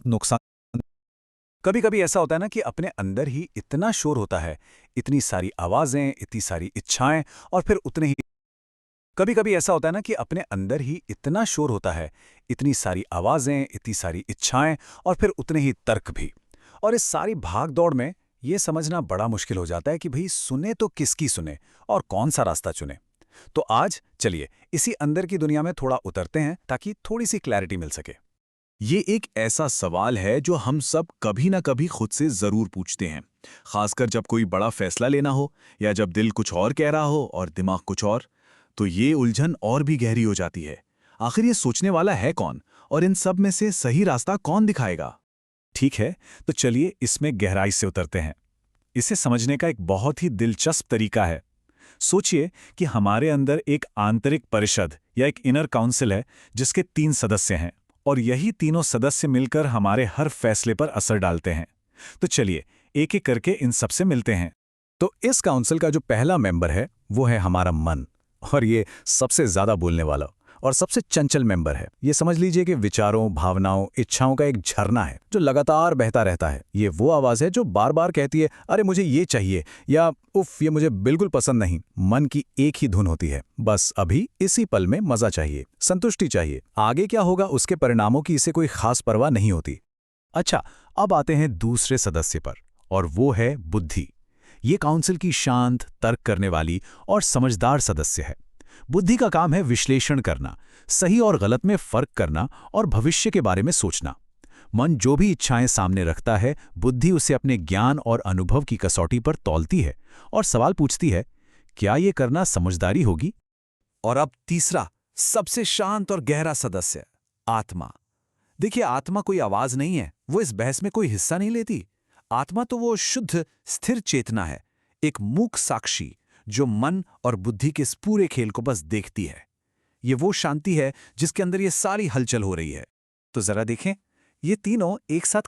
नुकसान। कभी कभी ऐसा होता है ना कि अपने अंदर ही इतना शोर होता है, इतनी सारी आवाजें, इतनी सारी इच्छाएं, और फिर उतने ही कभी कभी ऐसा होता है ना कि अपने अंदर ही इतना शोर होता है, इतनी सारी आवाजें, इतनी सारी इच्छाएं, और फिर उतने ही तर्क भी। और इस सारी भाग दौड़ में ये समझना बड़ा मुश्किल हो जाता है कि भाई सुने तो किसकी सुने और कौन सा रास्ता चुने। तो आज चलिए इसी अंदर की दुनिया में थोड़ा उतरते हैं ताकि थोड़ी सी क्लैरिटी मिल सके। ये एक ऐसा सवाल है जो हम सब कभी ना कभी खुद से जरूर पूछते हैं, खासकर जब कोई बड़ा फैसला लेना हो या जब दिल कुछ और कह रहा हो और दिमाग कुछ और। तो ये उलझन और भी गहरी हो जाती है। आखिर ये सोचने वाला है कौन, और इन सब में से सही रास्ता कौन दिखाएगा? ठीक है, तो चलिए इसमें गहराई से उतरते हैं। इसे समझने का एक बहुत ही दिलचस्प तरीका है। सोचिए कि हमारे अंदर एक आंतरिक परिषद या एक इनर काउंसिल है जिसके 3 सदस्य हैं, और यही तीनों सदस्य मिलकर हमारे हर फैसले पर असर डालते हैं। तो चलिए एक एक करके इन सबसे मिलते हैं। तो इस काउंसिल का जो पहला मेंबर है वो है हमारा मन, और ये सबसे ज्यादा बोलने वाला और सबसे चंचल मेंबर है। ये समझ लीजिए कि विचारों, भावनाओं, इच्छाओं का एक झरना है जो लगातार बहता रहता है। ये वो आवाज है जो बार बार कहती है, अरे मुझे ये चाहिए, या उफ ये मुझे बिल्कुल पसंद नहीं। मन की एक ही धुन होती है, बस अभी इसी पल में मजा चाहिए, संतुष्टि चाहिए, आगे क्या होगा उसके परिणामों की इसे कोई खास परवाह नहीं होती। अच्छा, अब आते हैं दूसरे सदस्य पर, और वो है बुद्धि। ये काउंसिल की शांत, तर्क करने वाली और समझदार सदस्य है। बुद्धि का काम है विश्लेषण करना, सही और गलत में फर्क करना और भविष्य के बारे में सोचना। मन जो भी इच्छाएं सामने रखता है, बुद्धि उसे अपने ज्ञान और अनुभव की कसौटी पर तौलती है और सवाल पूछती है, क्या ये करना समझदारी होगी? और अब तीसरा, सबसे शांत और गहरा सदस्य, आत्मा। देखिए, आत्मा कोई आवाज नहीं है, वो इस बहस में कोई हिस्सा नहीं लेती। आत्मा तो वो शुद्ध स्थिर चेतना है, एक मूक साक्षी जो मन और बुद्धि के इस पूरे खेल को बस देखती है। ये वो शांति है जिसके अंदर ये सारी हलचल हो रही है। तो जरा देखें, ये तीनों एक साथ